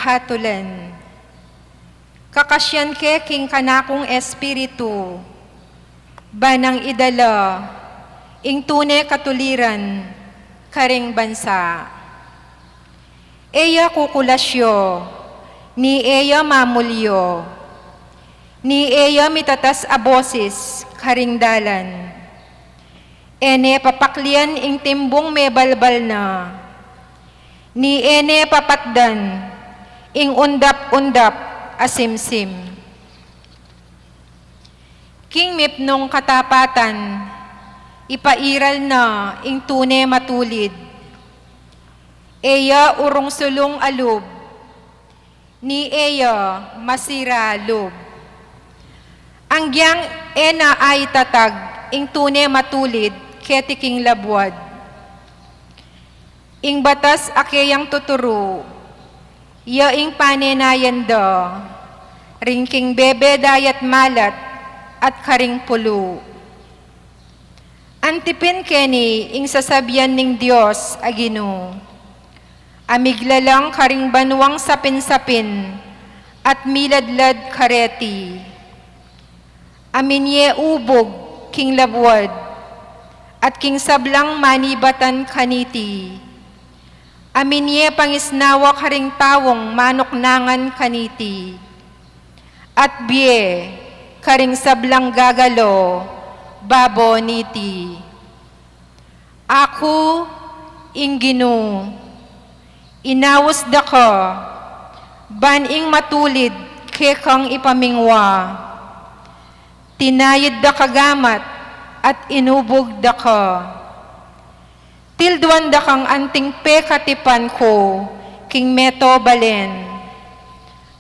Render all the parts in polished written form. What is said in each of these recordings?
Katulan. Kakasyan ke king kanakong espiritu, banang idala, ing tunay katuliran, karing bansa. Eya kukulasyo, ni eya mamulyo, ni eya mitatas abosis, karing dalan. Ene papaklian ing timbong may balbal na, ni ene papatdan, ing undap-undap asimsim. King mipnong katapatan, ipairal na ing tunay matulid. Eya urong sulong alub, ni eya masira lub. Ang giyang ena ay tatag, ing tunay matulid, ketiking labwad. Ing batas akeyang tuturo, ya ing panenayan da, ringking bebe dayat malat, at karing pulo. Antipin keni ing sasabyan ning Diyos agino, amiglalang karing banwang sapin-sapin, at miladlad kareti. Aminye ubog king labwad, at king sablang manibatan kaniti. Aminye pangisnawa karing tawong manoknangan kaniti. At biye karing sablang gagalo, babo niti. Ako inggino, inawos da ka, baning matulid kekang ipamingwa. Tinayid da kagamat at inubog da ka. Tilduan da kang anting pekatipan ko, king meto balen,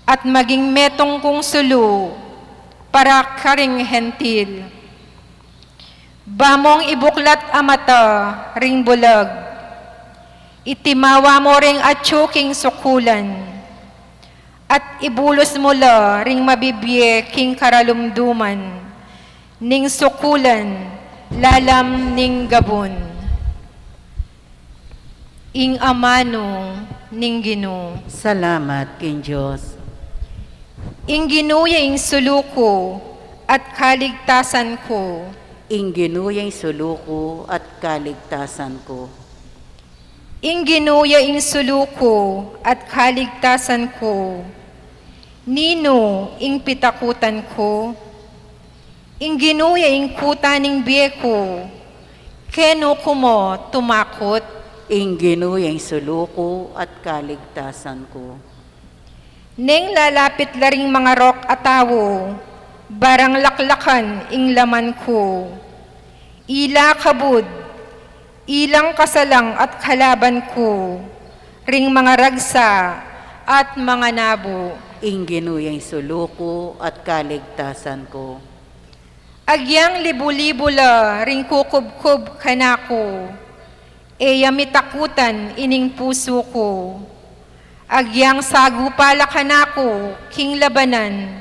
at maging metong kong sulu, para karing hentil. Bamong ibuklat amata, ring bulag, itimawa mo ring atyo king sukulan, at ibulos mo la ring mabibye king karalumduman, ning sukulan, lalam ning gabon. Ing amano ning Ginoo. Salamat king Diyos. Ing Ginoo ing suluko at kaligtasan ko. Ing Ginoo yung suluko at kaligtasan ko. Ing Ginoo ing suluko at kaligtasan ko. Nino ing pitakutan ko. Ing Ginoo ing kuta ning biyeko. Keno kumo tumakot. Ing Ginoo yung suluko at kaligtasan ko. Neng lalapit laring mga rok atawo, barang laklakan ing laman ko. Ila kabud, ilang kasalang at kalaban ko, ring mga ragsa at mga nabo. Ing Ginoo yung suluko at kaligtasan ko. Agyang libu-libu la ring kukub-kub kanako, eya mitakutan ining puso ko. Agyang sagupala kanako, king labanan,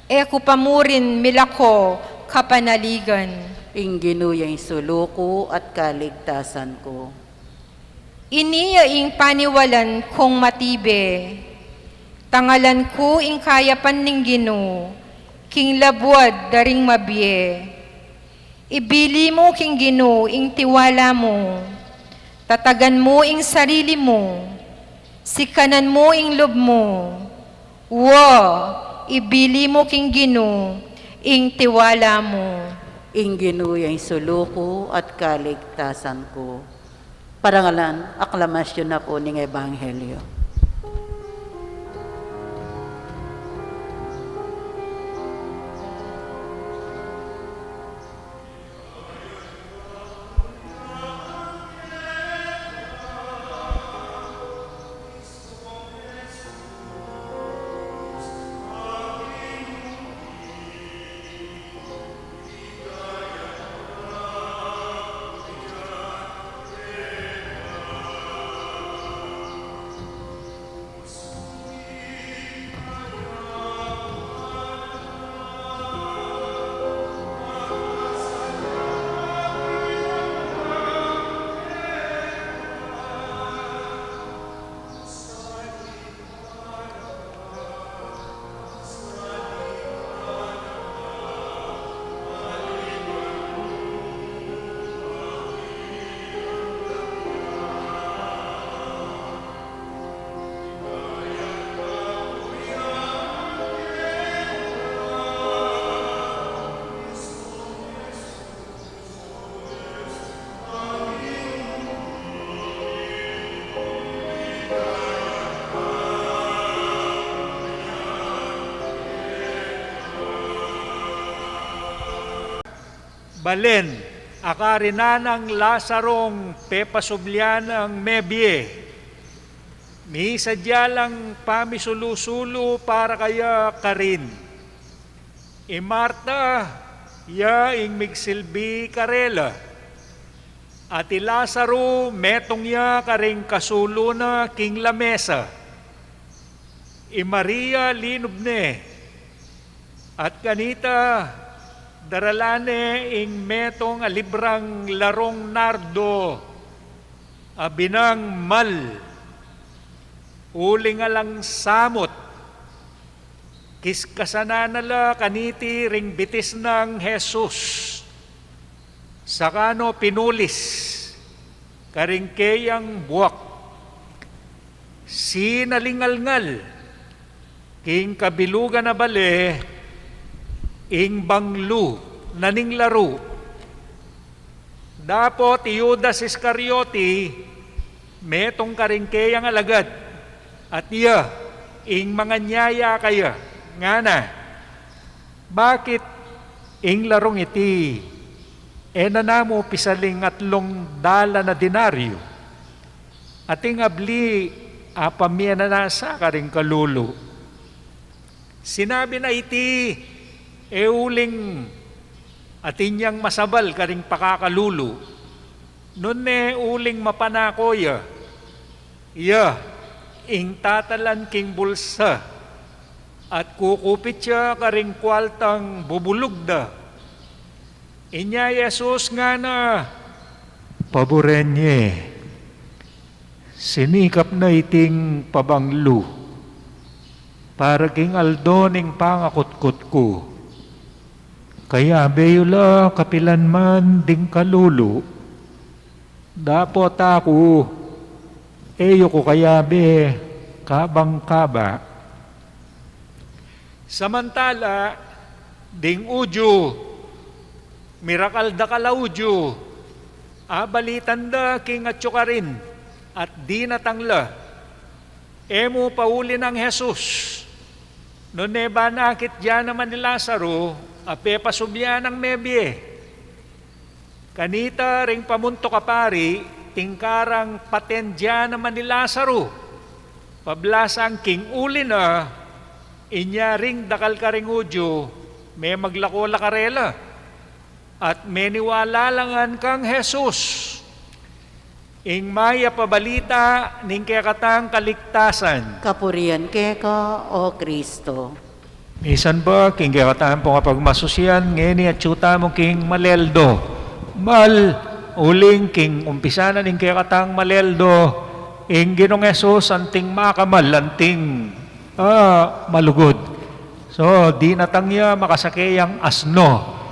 eko pamurin milako kapanaligan. Ing Ginoo yung suluko at kaligtasan ko. Iniya ing paniwalan kong matibe, tangalan ko ing kayapan ning Ginoo, king labwad daring mabye. Ibili mo king Ginoo ing tiwala mo, tatagan mo ing sarili mo, sikanan mo ing lob mo. Ibili mo king Ginoo ing tiwala mo. Ing Ginoo yung suluko at kaligtasan ko. Parangalan, aklamasyon na po ng Ebanghelyo. Balen, akarinanang Lazarong pepasublyan ang mebye. Mi sadyalang pamisulu-sulu para kaya karin. Marta, ya ing migsilbi karela. At Lazaro, metong ya karing kasulo na king lamesa. Maria linubne. At kanita, daralane ing metong alibrang larong nardo, abinang mal, uling alang samot, kiskasananala kaniti ring bitis ng Jesus, sakano pinulis, karingkeyang buwak, sinalingalngal, king kabilugan na bale, ing banglu, naning laro. Dapot Judas Iscariote, metong karingkeyang alagad, at iya, ing mga nyaya kaya, nga na, bakit ing larong iti, nanamo pisaling atlong dala na denaryo, at ing abli, apamya na nasa karing kalulu. Sinabi na iti, uling atinyang masabal karing pakakalulu. Nun uling mapanakoya. Iya, ing tatalan king bulsa. At kukupit siya karing kwaltang bubulog da. Inya Jesus nga na, paborenye, sinikap na iting pabanglu, para king aldoning pangakutkot ko. Kaya beyula kapilan man ding kalulu, dapot ako, eyo ko kaya be kabang kaba. Samantala, ding udyo, mirakal da kalaudyo, abalitan da king atsukarin, at di natangla, emo pauli ng Jesus. Noon ba nakit dyan naman ni Lazaro, ape pasubyan ng mebye. Kanita ring pamunto kapari, tingkarang patendya naman ni Lazaro. Pablasang king uli na, inya ring dakal karing udyo, may maglakola karela. At may niwala langan kang Jesus. Ing maya pabalita ning kekatang kaligtasan. Kapurian keka, O Kristo. Misan ba, king kekatang po kapag masusiyan, ngeni at tsuta mo king maleldo. Mal, uling king umpisana ning kekatang maleldo, ing ginong Yesus anting makamal, anting malugod. So, di natangya makasakeyang asno.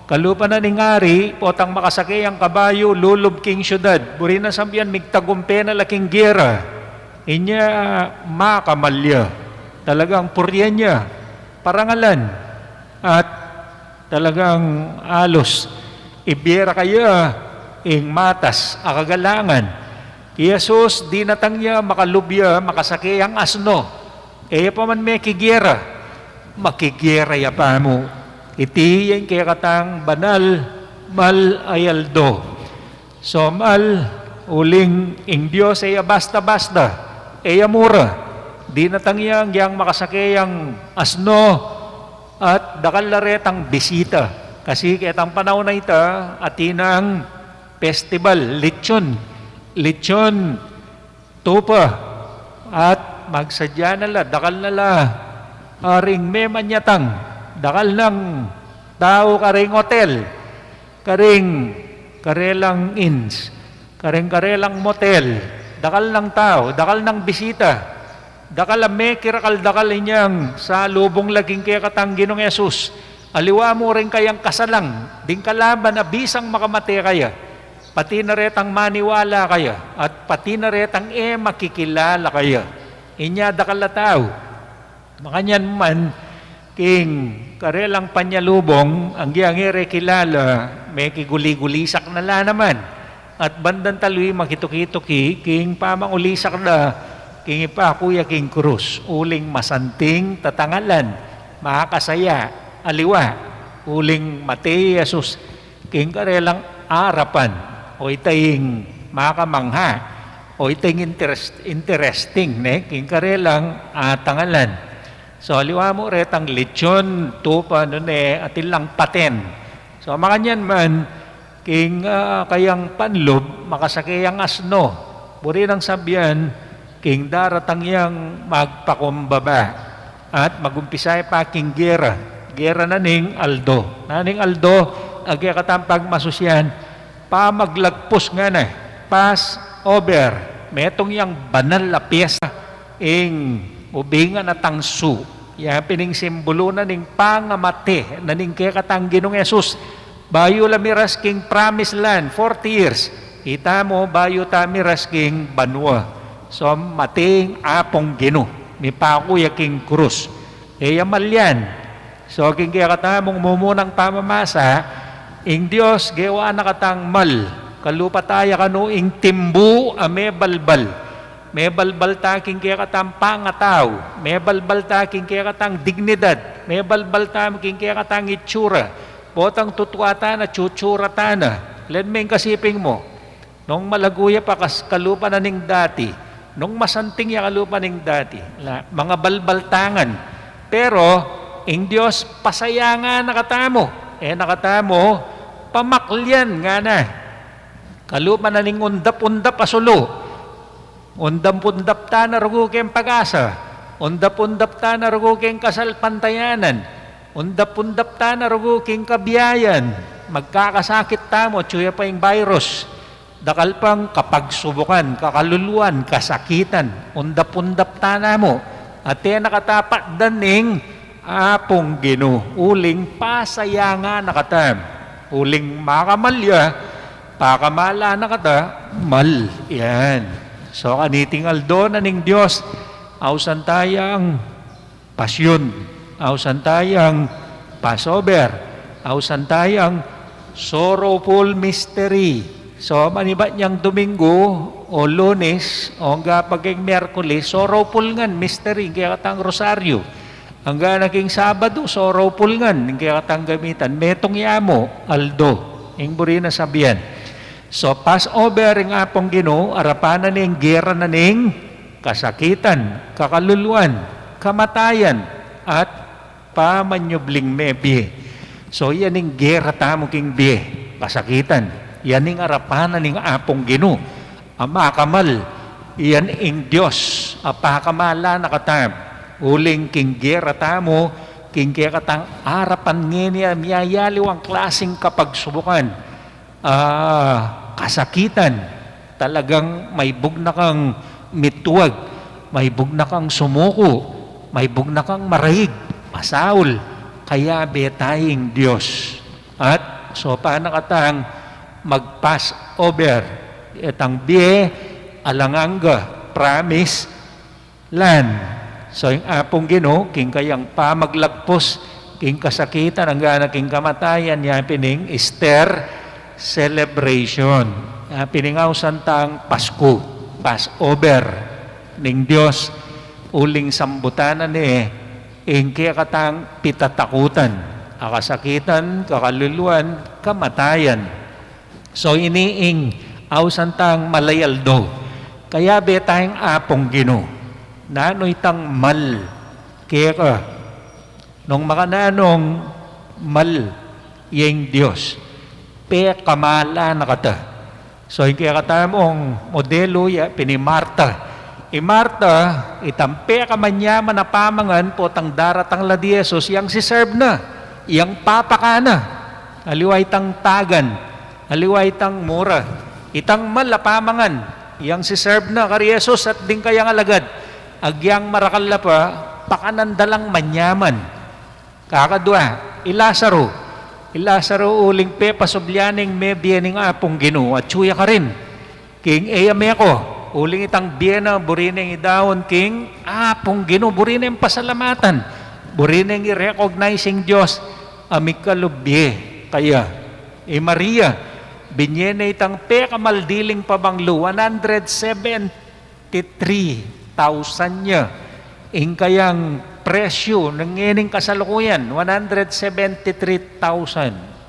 Kalupa na ning ari, potang makasakay ang kabayo, lulub king syudad. Buri na sambian, migtagumpe na laking gera. Inya makamalya. Talagang puryan niya. Parangalan. At talagang alos. Ibera kaya, ing matas, akagalangan. Jesus, di natangya makalubya, makasakay ang asno. Kaya pa man may kigera. Makigera ya pa mo. Iti yung kaya katang banal, mal ayaldo. So mal, uling ing Diyos ay basta-basta, ay amura. Di natangyang yang makasakayang asno at dakalaretang bisita. Kasi kitang panahon na ita, atinang festival, lechon. Lechon, tupa. At magsadya nala, dakal nala, aring may manyatang. Dakal ng tao karing hotel, karelang inns, karelang motel, dakal ng tao, dakal ng bisita, dakal may kirakal dakal inyang sa lubong laging kaya katanggi ng Jesus. Aliwa mo rin kayang kasalang, ding kalaban na bisang makamate kaya, pati na retang maniwala kaya, at pati na retang makikilala kaya. Inya dakal na tao, makanyan man, king karelang panyalubong, ang giyangere kilala, may kiguli-gulisak na la naman. At bandan taloy makituki-tuki, king pamangulisak na, king ipakuya king krus, uling masanting tatangalan, makakasaya, aliwa, uling mate Jesus, king karelang arapan, o itaying makamangha, o itaying interesting, king karelang tangalan. So, aliwa mo retang lechon, tupa, atilang paten. So, makanyan man, king kayang panlob, makasakayang asno. Buri ng sabyan, king daratang yang magpakumbaba. At magumpisay pa king gera. Gera naning Aldo. Naning Aldo, agya katampag masusyan, pa maglagpos nga na. Pass over. Metong yang banal na piyesa ing ubingan na tangsu. Ya pining simbolo na ning pangamate na ning kaya katang Ginong Yesus. Bayo lamiras king promised land, 40 years. Kita mo, bayo tamiras king banwa. So, mating apong Gino. May pakuya king krus. Yamal yan. So, king kaya katamong mumunang pamamasa, ing Diyos, gawa na katang mal. Kalupataya kanu ing timbu ame balbal. May balbal taking kaya katang pangataw. May balbal taking kaya katang dignidad. May balbal taking kaya katang itsura. Potang tutuata na, chuchurata na. Len may kasiping mo. Nung malaguya pa kalupa na ning dati, nung masanting ya kalupa ning dati, mga balbaltangan. Pero, ing Diyos, pasaya nga nakatamo. Nakatamo, pamaklyan nga na. Kalupa na ning undap-undap asulo. Undap-undap ta na rugo keng pag-asa. Undap-undap ta na rugo keng kasalpantayanan. Undap-undap ta na rugo keng kabiyayan. Magkakasakit tamo, tsuya pa yung virus. Dakal pang kapagsubukan, kakaluluan, kasakitan, undap-undap tana mo. At nakatapat daning apong Gino, uling pasaya nga nakatam. Uling makamalya, pakamala nakata, mal. Yan. So kaniting Aldo na ning Diyos, ausan tayang pasyon, ausan tayang Passover, ausan tayang sorrowful mystery. So, maniba niyang Domingo o Lunes o hangga paging Miyerkules, sorrowful ngan, mystery, kaya katang rosaryo. Hangga naging Sabado, sorrowful ngan, kaya katang gamitan. Metong yamo, Aldo, yung buri na sabihan. So, Passover ng apong Ginoo, arapanan ng gera na ning kasakitan, kakaluluan, kamatayan, at pamanyubling mebi. So, yan yung gera tamo king biye, kasakitan. Yan ang arapanan ng apong Ginoo. Amakamal, yan ang Diyos. Apakamala na katam. Uling king gera tamo, king gera katang arapan niya, miyayaliw ang klaseng kapagsubukan. Kasakitan. Talagang may bugna kang mituwag. May bugna kang sumuko. May bugna kang marahig. Masaul. Kaya betaying Diyos. At so paano katang mag-pass over itang biye alanganga promise land. So yung apong Ginoo king kayang pamaglagpos king kasakitan ang gana king kamatayan ya pining Easter celebration. Piningaw santang Pasko, Passover ning Dios uling sambutanan ing kaya katang pitatakutan, akasakitan, kakaluluan, kamatayan. So iniing awsantang malayaldo. Kaya betayang apong Ginoo. Nanoy tang mal. Kaya ka. Nung makananong mal yung Diyos. Pe kamala na kata. So yung kaya katamong modelo ya pinimarta. Marta, itampe ka manyaman na pamangan po tang daratang la Diesos yang si serve na. Yang papaka na. Aliway tang tagan. Aliway itang mura. Itang malapamangan. Yang si serve na kari Jesus at din kayang alagad. Agyang marakala pa, pakanandalang manyaman. Kakadwa, Ilasaro. Ilasaro uling pe pasobyaning me biening apong Ginoo. At suya ka rin. King Eyameko. Uling itang biyena, burineng idawon king apong Ginoo. Burineng pasalamatan. Burineng i-recognizing Diyos. Amikalubye. Kaya, Maria. Binyena itang pekamaldiling pabanglo, 173,000 niya. Ing kayang presyo ng ngening kasalukuyan, 173,000.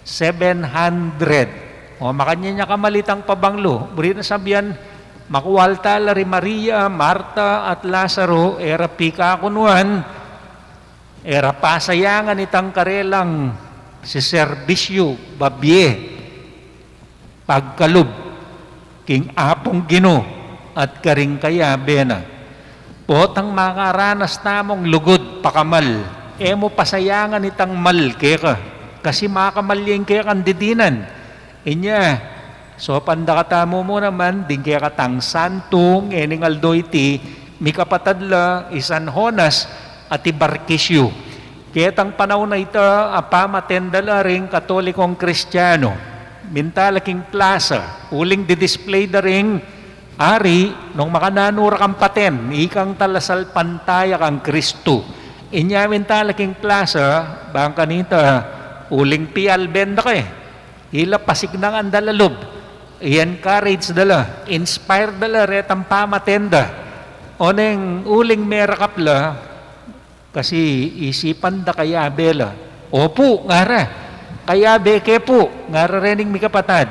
700. O makanya niya kamalitang pabanglo. Buri na sabihan, makuwalta lari Maria, Marta at Lazaro, era pika kunuan, era pasayangan itang karelang si serbisyo, babye, pagkalub, king apong Gino at karing kaya bena. Potang makaranas tamong lugod pakamal, emo pasayangan itang mal keka, kasi makamal yung kaya kandidinan. Inya, so pandakatamo mo naman, din kaya katang santong, ening aldoyti, mikapatadla, isan Honas, at ibarkisyo. Kaya tang panahon na ito, apamatendala ring katolikong kristyano, mintalaking plaza, uling di-display da ring ari, nung makananura kang paten, ikang talasal pantaya kang Kristo. Inyamin talaking plaza, bang kanita, uling pial benda ka Hila pasig nang andalalob. I-encourage dala, inspire dala, retang pamatenda. Oneng uling merakapla, kasi isipan da kaya bela. Opo, ngara. Kaya beke po, ngara rening mi kapatad.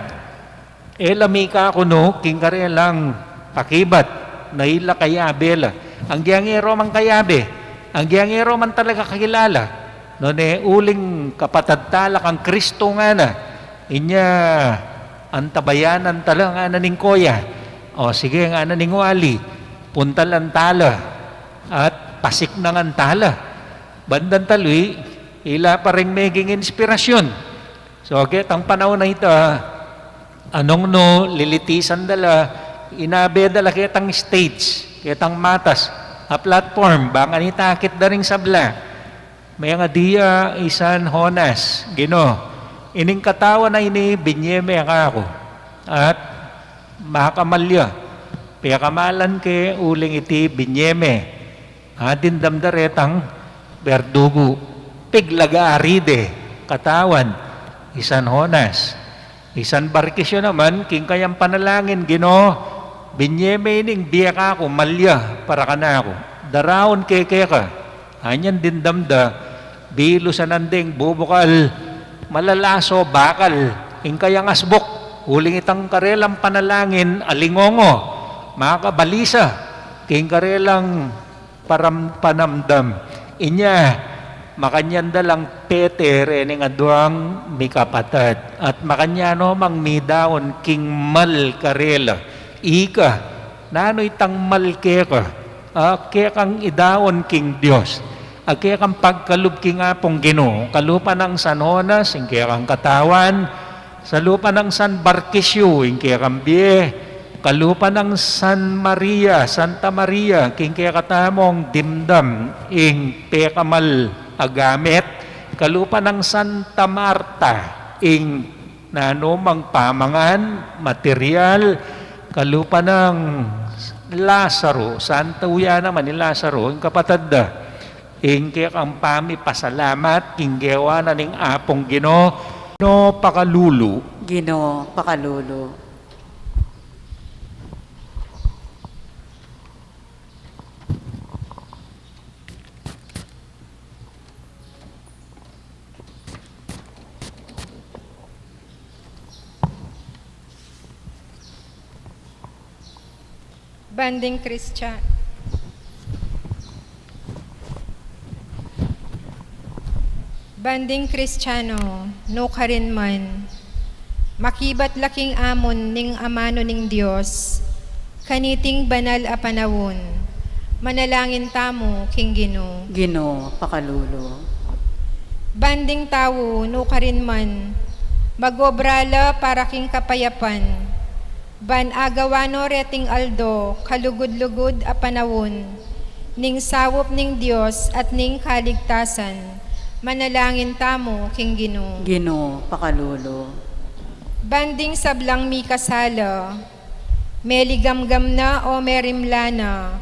Elamika ko no, king karelang pakibat, naila kayabela. Ang giyangero man kayabe, ang giyangero man talaga kakilala. No ne uling kapatadtala kang Kristo nga na, inya antabayanan tala nga na ning koya. O sige nga na ning wali, puntalan tala at pasik na nga tala. Bandan taloy, ila pa rin meging inspirasyon. So ang panahon na ito, anong no, lilitisan dala, inabe dala kitang stage, kitang matas, a platform, baka nitakit da ring sabla. May nga diya, isan Honas, Gino, ining katawa na ini, binyeme ako, at makamalya, piyakamalan ke uling iti binyeme, adin damdaretang berdugo, piglaga aride, katawan, isan Honas. Isan barkisyo naman, king kayang panalangin, Gino, binyeme ining biyak ako, malya, para ka na ako. Daraon keke ka, anyan din damda, bilo sa nanding, bubukal, malalaso, bakal, ing kayang asbok, huling itang karelang panalangin, alingongo, makabalisa, king karelang panamdam. Inya, makanyan dalang Peter ening aduang mikapatad at makanyano mang midaon king mal karela ika nano itang mal keka kaya kang idaon king Dios kaya kang pagkalub king apong Gino kalupa ng San Jonas ing kaya kang katawan sa lupa ng San Barquisio ing kaya kang biye kalupa ng San Maria Santa Maria king kaya katamong dimdam ing pekamal agamit kalupa ng Santa Marta ing nanumang pamangan material kalupa ng Lazaro Santa Uya naman ni Lazaro ing kapatad da ing kaya kang pami pasalamat ing gewa na ning apong Gino no pakalulu Gino, pakalulu. Banding Christian. Banding Kristiyano, no ka rin man, makibat laking amon ning amano ning Dios, kaniting banal a panawon, manalangin tamo king Gino. Gino, pakalulu. Banding tawo, no ka rin man, magobrala para king kapayapan, ban agawano reting aldo, kalugod-lugod a panawon, ning sawop ning Dios at ning kaligtasan, manalangin tamo king Gino. Gino, pakalulu. Banding sablang mi kasala, meligamgam na o merimlana,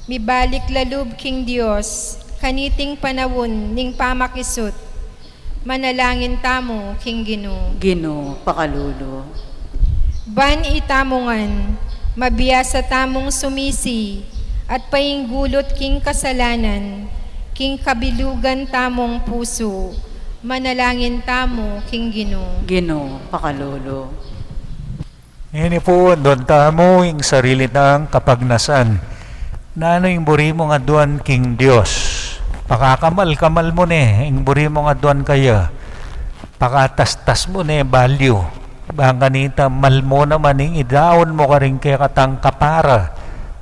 mibalik lalub king Dios, kaniting panawon ning pamakisut, manalangin tamo king Gino. Gino, pakalulu. Ban itamongan, mabiyasa tamong sumisi, at painggulot king kasalanan, king kabilugan tamong puso, Manalangin tamo, King Ginoo. Ginoo, pakalolo. Ini po, doon tamo yung sarili ng kapagnasan. Nano yung buri mo nga doon, King Diyos. Pakakamal-kamal mo yung buri mo nga doon kaya. Pakatastas mo value. Bang kanita, mal mo naman yung idaon mo ka rin kaya katang kapara.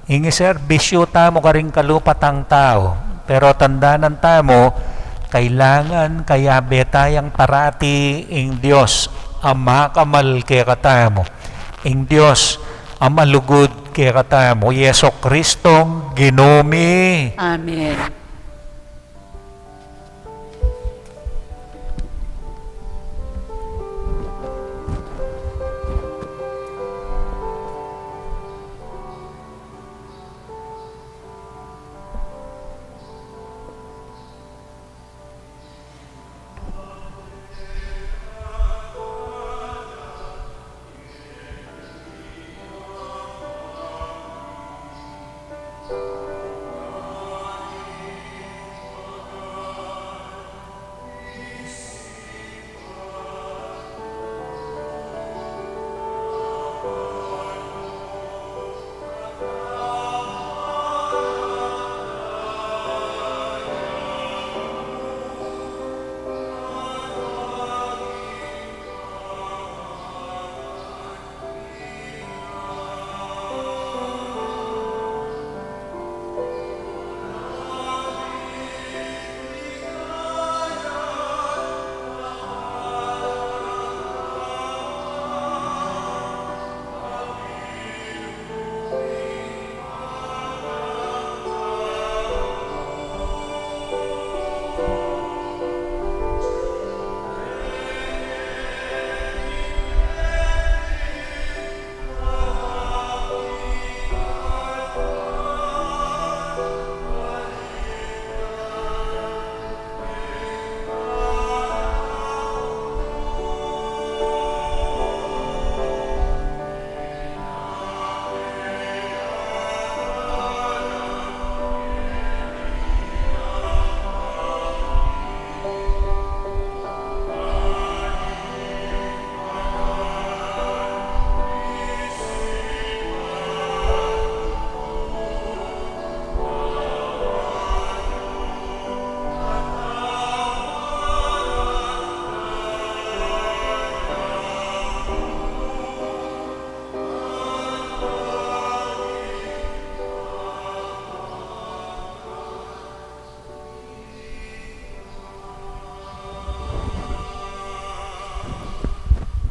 Yung serbisyo tamo ka rin kalupatang tao. Pero tandaanan tamo, kailangan kaya betayang parati ing Diyos ama kamal kaya katamo. Ing Diyos ama lugod kaya katamo. Yeso Kristong Ginomi. Amen.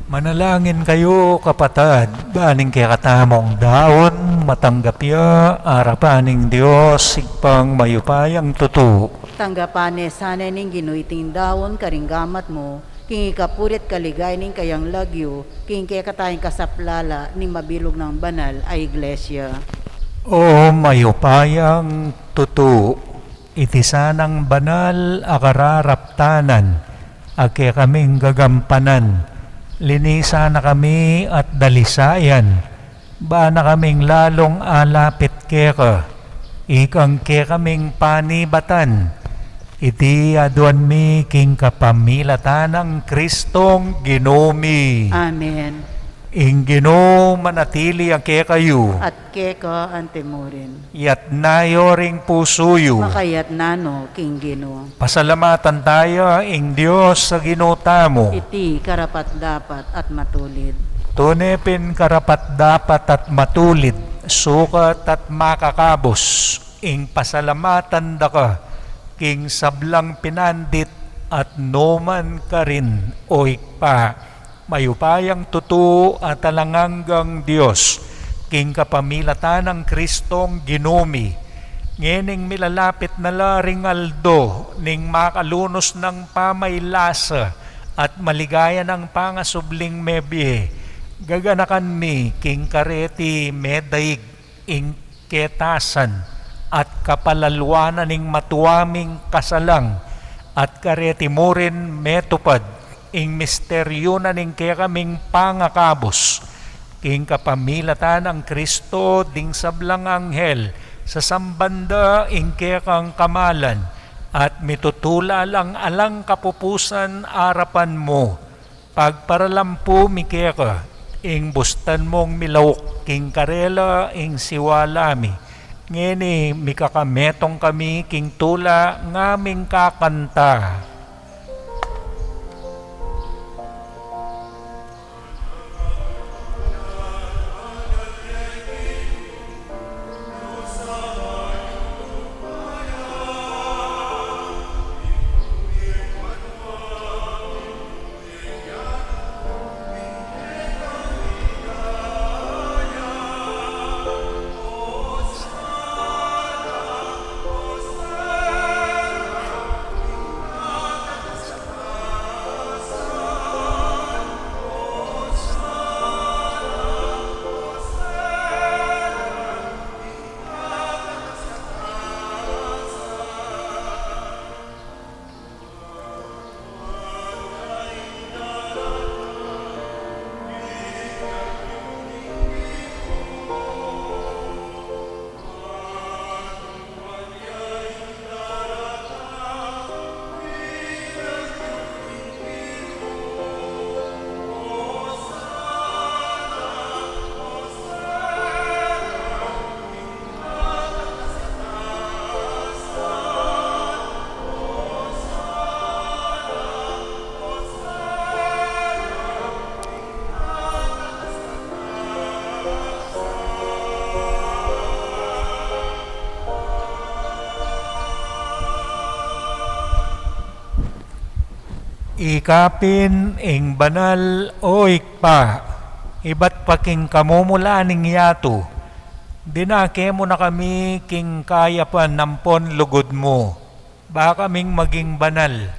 Manalangin kayo, kapatad, baning kaya katamong daon, matanggapya, arapaning Diyos, sigpang mayupayang tutu. Tanggapane sana ning ginuiting dawon karinggamat mo, king ikapurit kaligay ning kayang lagyo, king kaya katayang kasaplala ning mabilog ng banal ay iglesia. O mayupayang tutu, iti sanang banal akararaptanan, ake kaming gagampanan, linisa na kami at dalisayan, ba na kaming lalong alapit keka, ikang ke kaming panibatan, iti aduan mi king kapamilatan ng Kristong Ginomi. Amen. Ing Ginoo manatili ang ke kayo, At keka antemurin. yat nayo ring pusuyo. Makayat nano king Ginoo. Pasalamatan tayo ing Diyos sa ginutamo. Iti karapat dapat at matulid. Tunepin karapat dapat at matulid, sukat at makakabos, ing pasalamatan da ka, king sablang pinandit at noman ka rin, o ikpa, mayupayang tutu at talanganggang Diyos, king kapamilatan ng Kristong Ginomi, ngening milalapit na laring aldo, ning makalunos ng pamaylasa, at maligaya ng pangasubling mebye, gaganakan mi king kareti medaig ing ketasan at kapalalwanan ning matuaming kasalang at kareti mo rin metupad ing misteryo na ning kaya kaming pangakabos king kapamilatan ng Kristo ding sablang anghel sa sambanda ing kaya kang kamalan at mitutula lang alang kapupusan arapan mo. Pagparalampu mikeka, ing bustan mong milawok, king karela ing siwalami. Ngeni mikakametong kami king tula ngaming kakanta. Ikapin ing banal o ikpa, iba't paking kamumula ning yato, dinake mo na kami king kaya pa nampon lugod mo, baka kaming maging banal,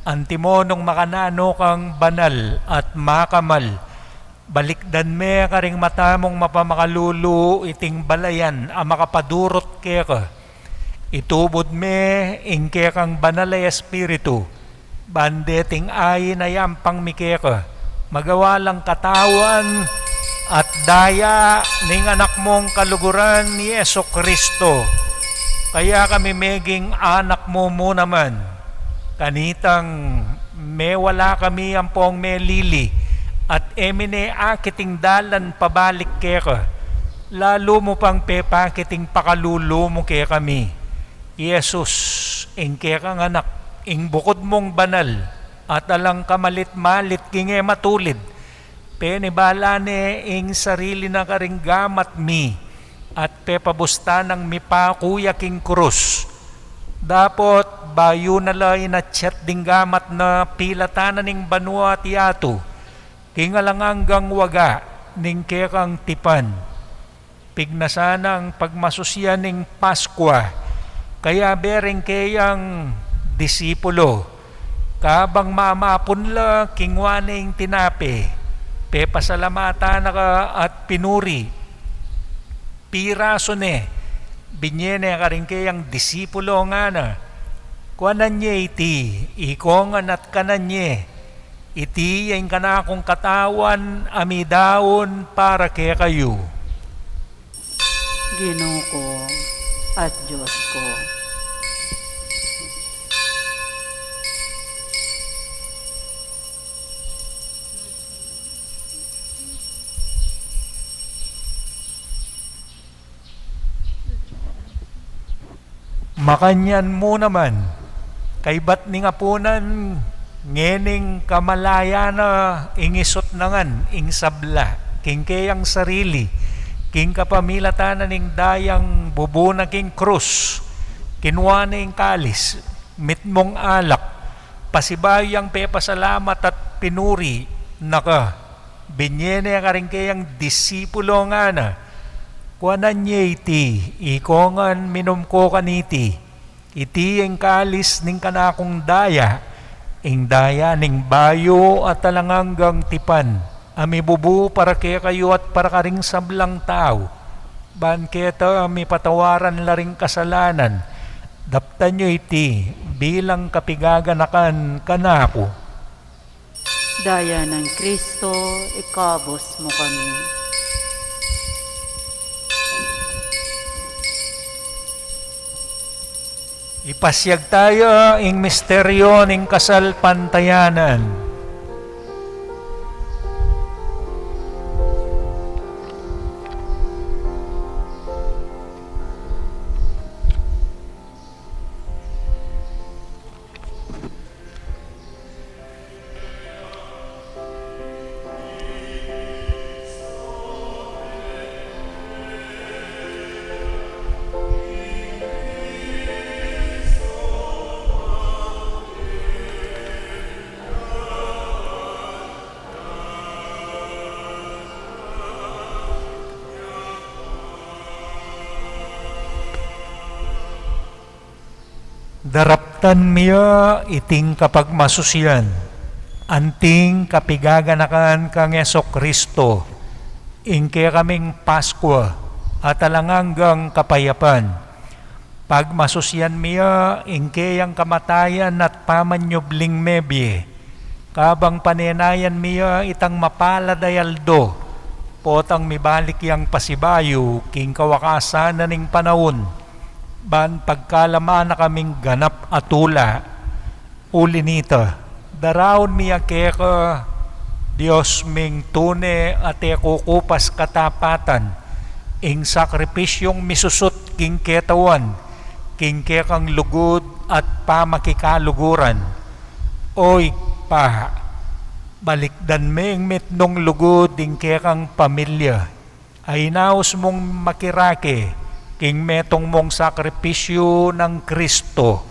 antimonong makanano kang banal at makamal, balikdan me karing matamong mapamakalulu iting balayan a makapadurot keka, itubod me ing kekang banal ay espiritu, bandeting ay na yampang mikeka, magawa lang katawan at daya ning anak mong kaluguran ni Yeso Kristo. Kaya kami meging anak mo naman, kanitang me wala kami ampong me lili, at emine akiting dalan pabalik keka, lalo mo pang pepakiting pakalulu mo kaya kami. Yesus, ing kekang anak, ing bukod mong banal, at alang kamalit-malit kinge matulid, penibalane ing sarili na karinggamat mi, at pepabusta ng mipakuya king krus. Dapot bayo na lay na tiyat dinggamat na pilatanan ning banwa at yato, kingalanganggang waga ning kekang tipan. Pignasan ang pagmasusya ning Paskwa, kaya bereng kayang disipulo, kabang mamapun la kingwaning tinape, pepasalamata na ka at pinuri, piraso ne, binyene ka rin kayang disipulo nga na, kuanan niya iti, ikongan at kanan niya, iti yung kanakong katawan, amidaon para kaya kayo. Ginoo ko at Diyos ko. Makanyan mo naman, kay ba't ni nga punan, ngening kamalaya na ingisot nangan, ing sabla, king kayang sarili, king kapamilatanan ning dayang bubuna king krus, kinwana ing kalis, mitmong alak, pasibayang pepasalamat at pinuri, naka, binyene ka rin kayang disipulo nga na, kuanan niya iti, ikongan minum ko kaniti, iti ang kalis ning kanakong daya, ing daya ning bayo at talanganggang tipan, ami bubu para kaya kayo at para karing sablang tao, ban keta ami patawaran laring kasalanan, daptan nyo iti, bilang kapigaganakan kanako. Daya ng Kristo, ikabos mo kami. Ipasyag tayo ing misteryo ning kasal pantayanan. Daraptan miya iting kapag masusyan, anting kapigaganakan kang Yeso Kristo, ingke kaming Pasko at alanganggang kapayapan. Pag masusyan miya, ingke yang kamatayan at pamanyubling mebye, kabang panenayan miya itang mapaladayaldo, potang mibalik yang pasibayo, king kawakasan na ning panahon, ban pagkalaman na kaming ganap atula, uli nita, daraon miya keka, Diyos ming tune at kukupas katapatan, ing sakripisyong misusot king ketawan, king kekang lugod at pamakikaluguran. Oy pa, balikdan ming mitnong lugod ing kekang pamilya, ay naos mong makirake, king metong mong sakripisyo ng Kristo.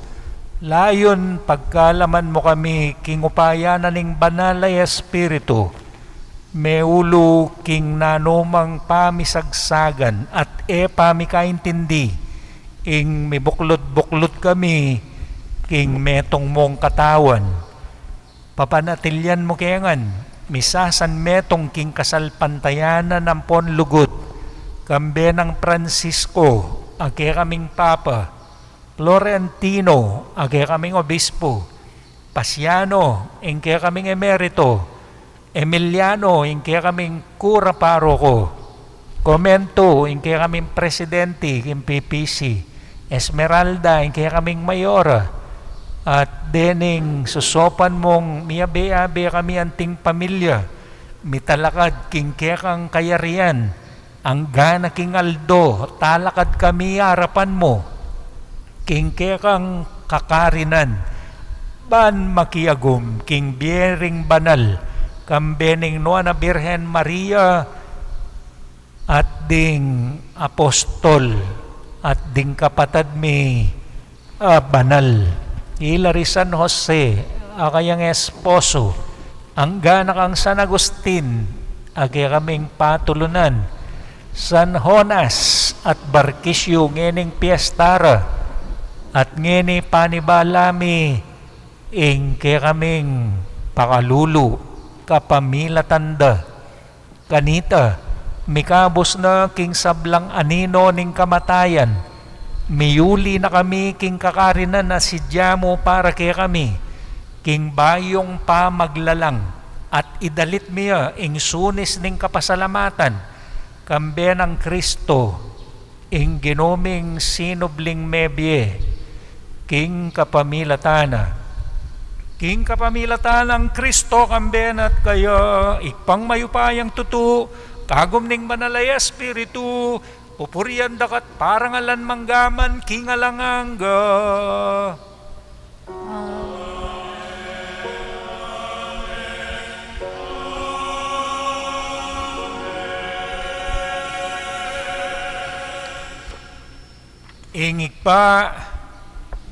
Layon pagkalaman mo kami, king upaya na ning banal ay Espiritu, meulo king nanumang pamisagsagan at pamikaintindi, ing mibuklod-buklod kami, king metong mong katawan. Papanatilyan mo kayangan, misasan metong king kasalpantayanan ng ponlugod, kambe ng Francisco, ake kaming Papa, Florentino, ake kaming Obispo, Pasiano, ingke kaming Emerito, Emiliano, ingke kaming Kura Paroko, Comento, ingke kaming Presidente, king PPC, Esmeralda, ingke kaming Mayora, at dening susopan mong miyabe-abe kami anting pamilya, mitalakad king kekang kayarian, ang gana king Aldo, talakad kami harapan mo, king kekang kakarinan, ban makiagum, king biering banal, kambening Nuana Birhen Maria, at ding apostol, at ding kapatad mi banal, Hilary San Jose, akayang esposo, ang gana kang San Agustin, agi kaming patulunan, San Jonas at Barquisio ngening Piestara at ngeni panibalami ing kaming pakalulu kapamilatanda kanita mikabos na king sablang anino ning kamatayan, miyuli na kami king kakarinan na sidyamo para kay kami, king bayong pa maglalang at idalit miya ing sunis ning kapasalamatan, kambe ng Kristo, ing ginoming sinubling mebye, king kapamilatana. King kapamilatanang Kristo kamben at kaya ikpang mayupayang tutu, kagom ning manalay Espiritu, pupurian dakat parangalan manggaman king alangangga. Ingik pa,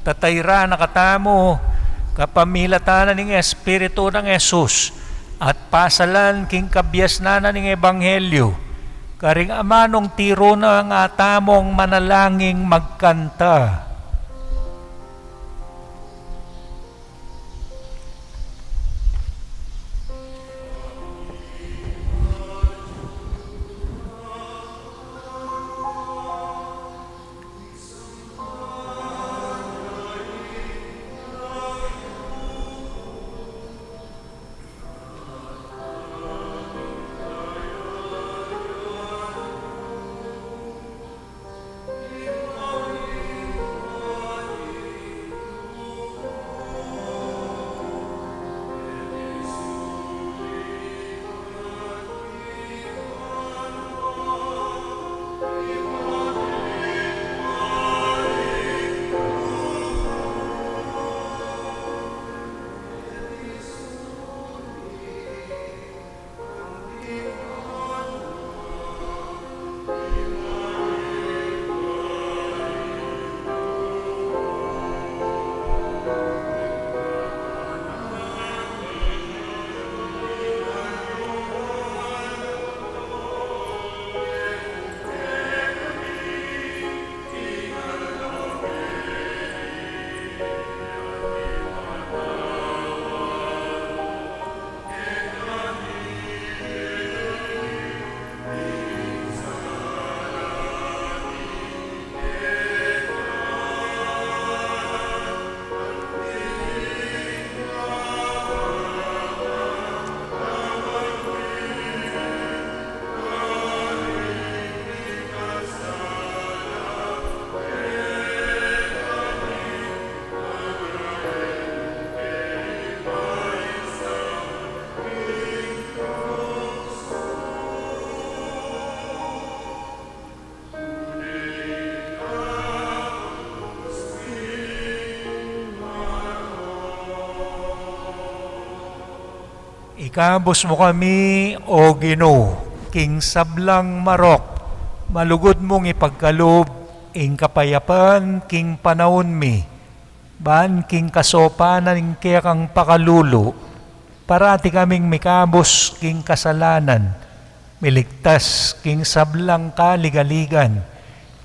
tatayra na katamo, kapamilatanan ng Espiritu ng Jesus, at pasalan king kabyasnanan ng Ebanghelyo, karing amanong tiro na nga tamong manalangin magkanta. Ikabos mo kami, O Ginoo, king sablang marok, malugod mong ipagkalob, ing kapayapan, king panahon mi, ban king kasopanan, king kang pakalulo, parati kaming mikabos, king kasalanan, miligtas, king sablang kaligaligan,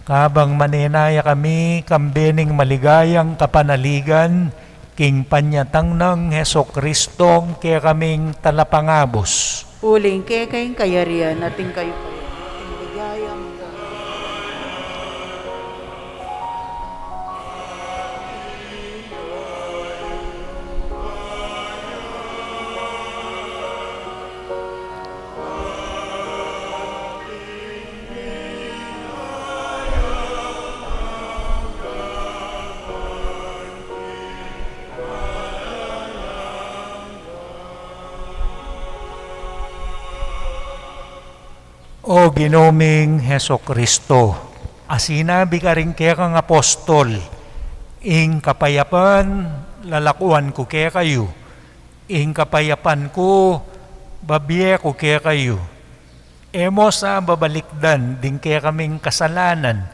kabang manenaya kami, kambening maligayang kapanaligan, king panyatang ng Heso Kristong kaya kaming talapangabos. Uling kayong kayarian nating kayo ating ligayang O ginoming Heso Kristo, asinabi ka rin kaya kang apostol, ing kapayapan lalakuan ko kaya kayo, ing kapayapan ko babiye ko kaya kayo. Emo sa babalikdan din kaya kaming kasalanan,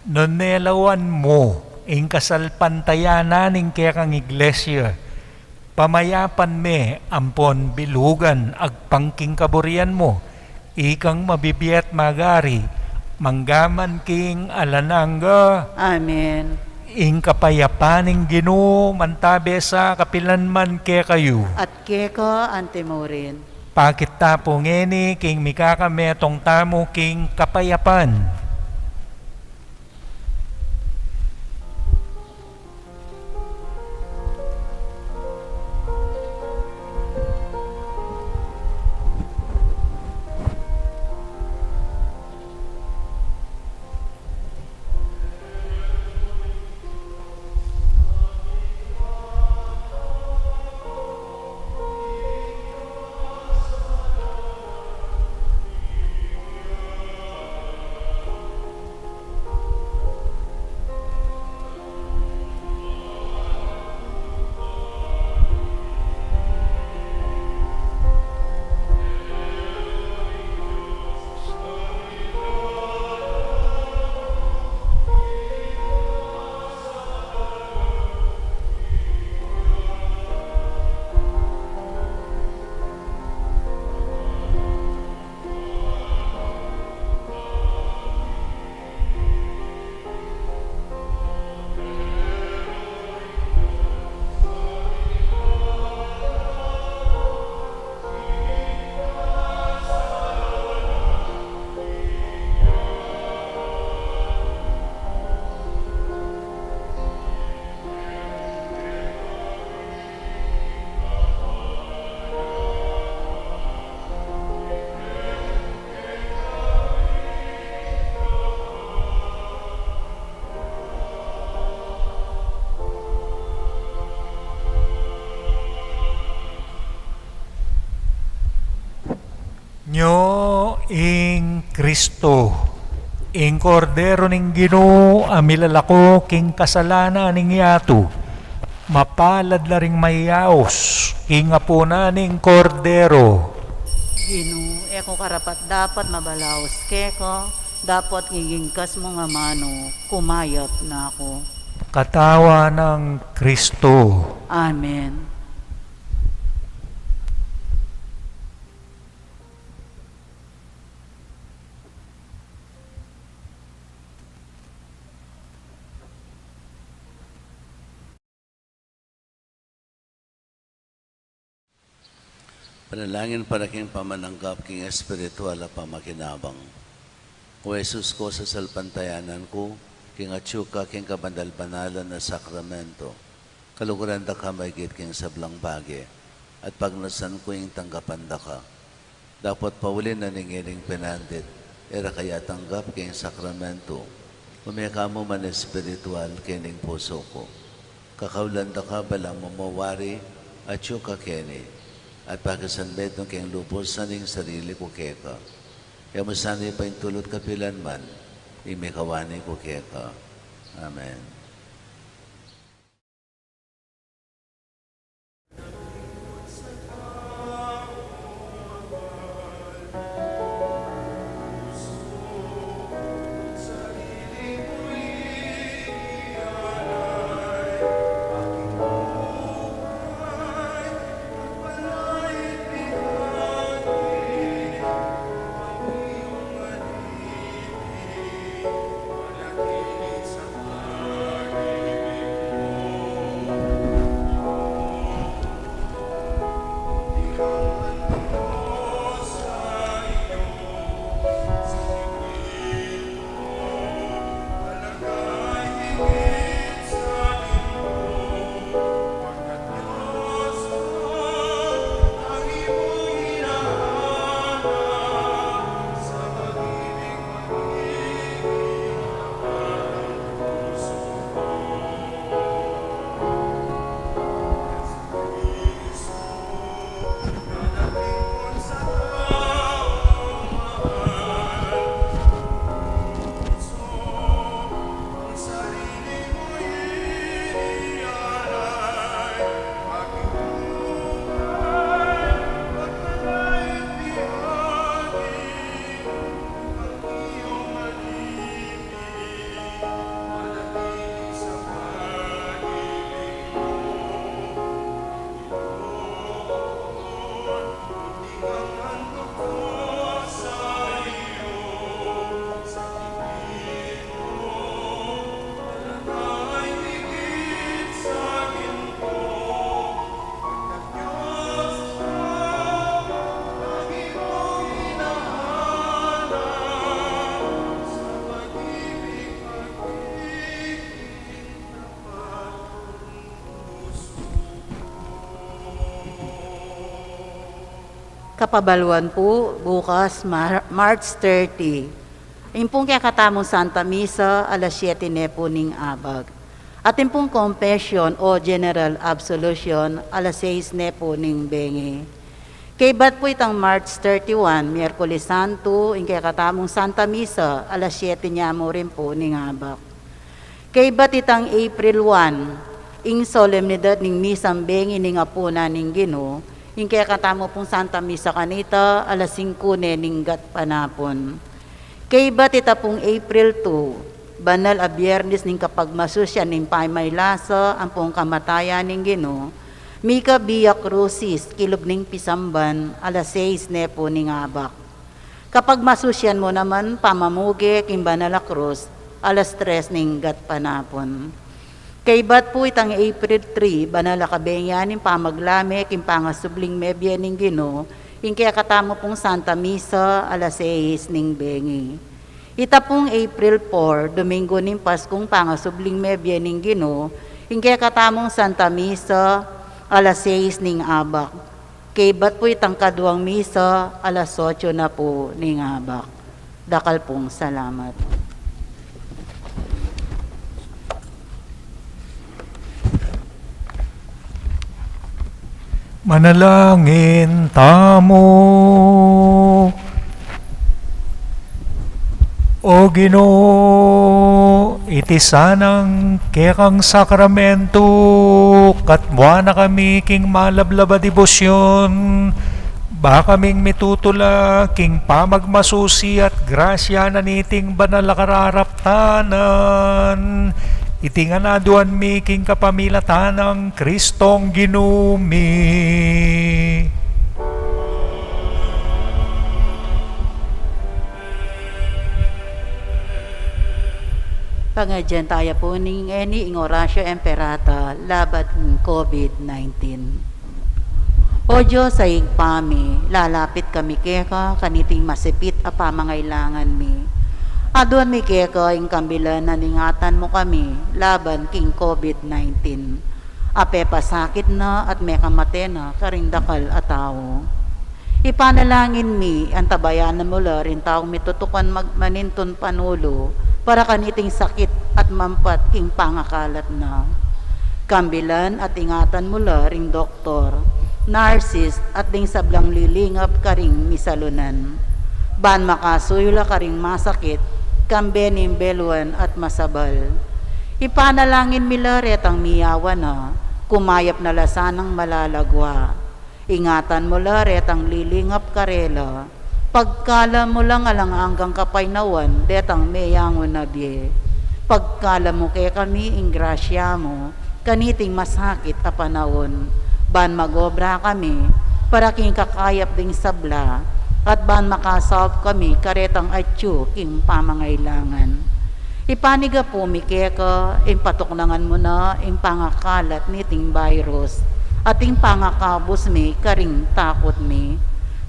non nelawan mo, ing kasalpantayanan ing kaya kang iglesia, pamayapan me ampon bilugan agpangking kaburian mo, ikang mabibiyat magari, manggaman king alanangga, Amen. ing kapayapaning Ginoo mantabe sa kapilanman ke kayo. At keko antemorin. Pakit tapo ngeni king mikakametong tamo king kapayapan. Nyo ing Kristo, ing kordero ning Ginoo amilalako king kasalanan ning yato, mapalad la ring mayaos, king apuna ning kordero. Gino, eko karapat dapat mabalaos keko, dapat ngigingkas mo nga mano, kumayat na ako. Katawa ng Kristo. Amen. Panalangin para king pamananggap king espiritual at pamakinabang. O Jesus ko sa salpantayanan ko, king atsyuka king kabandal-banalan na sakramento, kaluguran da ka maigit king sablang bagi, at pagnasan ko yung tanggapan da ka. Dapat paulin na ningiling pinandit, era kaya tanggap king sakramento, umeka mo man espiritual kining puso ko. Kakaulan da ka balang mamawari, atsyuka kini, at pagkasanbet ng kayang lubos sa ning sarili ko keka. Kaya masanay pa yung tulot kapilan man, imikawani ko keka. Amen. Kapabaluan po, bukas, March 30. Impong kaya katamong Santa Misa, alas 7 po ning abag. At impong confession o general absolution, alas 6 po ning bengi. Kay bat po itang March 31, Miyerkules Santo, in kaya katamong Santa Misa, alas 7 niya mo rin po ning abag. Kay bat itang April 1, ing solemnidad ning misang bengi ning apuna ning Ginoo, in kaya katamo pong Santa Misa kanita, alas 5 ning gat panapon. Kay bat ita pong April 2, banal a biyernes ning kapagmasusya ning pamaylasa ang pong kamatayan ning Ginoo, Mika Via Crucis, kilob ning pisamban, alas 6 po ning abak. Kapag masusyan mo naman, pamamugi, king banal a krus, alas 3 ning gat panapon. Kay bat po itang April 3, banal a kabengyan ning pamaglame, king pangasubling mebye ning Ginoo, ing kaya katamo pong Santa Misa, alas 6 ning bengi. Ita pong April 4, Domingo ning Paskong pangasubling mebye ning Ginoo, ing kaya katamong Santa Misa, alas 6 ning abak. Kay bat po itang kaduang misa, alas 8 na po ning abak. Dakal pong salamat. Manalangin tamo. O Ginoo, iti sanang kekang sakramento, katwa na kami king malablaba debosyon, ba kaming mitutula king pamagmasusi at grasya na niting banal kararaptanan, iti nga naduan mi king kapamilatan ng Kristong Ginumi. Pangadyan tayo po ning ing orasyo emperata labat ng COVID-19. O Diyos sa igpami, lalapit kami keka kaniting masipit a pamangailangan mi. Aduan mi keka ing kambilan na ningatan mo kami laban king COVID-19. Ape pasakit na at may kamate na karindakal a tao. Ipanalangin mi ang tabayanan mo la rin taong mitutukan magmaninton panulo para kaniting sakit at mampat king pangakalat na. Kambilan at ingatan mula ring doktor, narsis at ding sablang lilingap karing misalunan. Ban makasuyula karing masakit, kambenim beluan at masabal. Ipanalangin mila retang miyawa na, kumayap na lasanang malalagwa. Ingatan mula retang lilingap karela, pagkala mo lang alang hanggang kapaynawan, detang meyangon na biye. Pagkala mo kaya kami, ingrasya mo, kaniting masakit a panahon. Ban magobra kami, para king kakayap ding sabla, at ban makasolve kami, karetang atyo, king pamangailangan. Ipaniga po mi keka, impatuknangan mo na, ing pangakalat niting virus, at ing pangakabos mi, karing takot mi.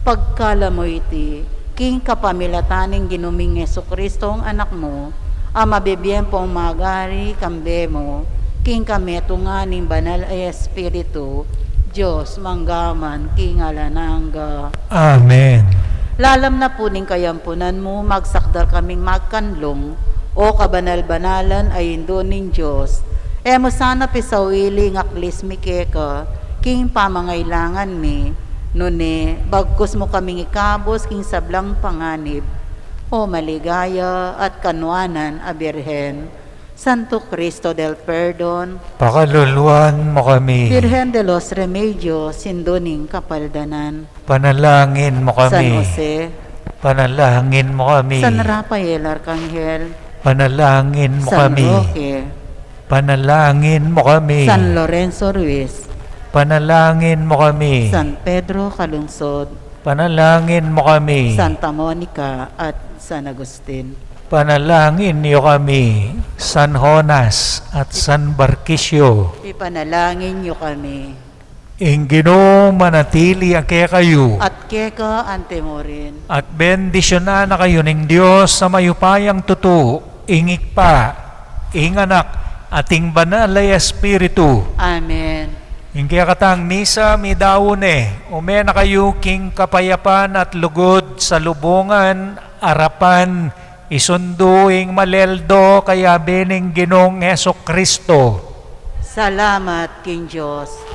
Pagkala mo iti, king kapamilataning ginuming Jesucristo ang anak mo, ang mabibiyem pong magari kambe mo, king kametunganing banal ay Espiritu, Diyos manggaman, king alananga. Amen. Lalam na po ning kayampunan mo, magsakdal kaming magkanlong, o kabanal-banalan ay indo ning Diyos. Emo sana pisawili ngaklis mi keka, king pamangailangan mi, nune, bagkos mo kaming ikabos king sablang panganib, o maligaya at kanwanan a Birhen, Santo Cristo del Perdon, Pakaluluan mo kami. Virgen de los Remedios, sindoning kapaldanan, Panalangin mo San kami. Jose, Panalangin mo kami. San Rafael Arcangel, Panalangin mo San kami. Roque, Panalangin mo kami. San Lorenzo Ruiz, Panalangin mo kami. San Pedro Calungsod, Panalangin mo kami. Santa Monica at San Agustin. Panalangin niyo kami. San Jonas at San Barquisio. Ipanalangin niyo kami. Ing Ginoo manatili ang kaya kayo. At keka antemorin. At bendisyonan na kayo ng Diyos sa mayupayang tuto. Ingik pa. Ing anak. Ating banal ay Espiritu. Amen. Ing katang misa mi daune, umena kayo king kapayapan at lugod sa lubungan, arapan, isunduing maleldo kaya bening Ginong Heso Kristo. Salamat, King Diyos.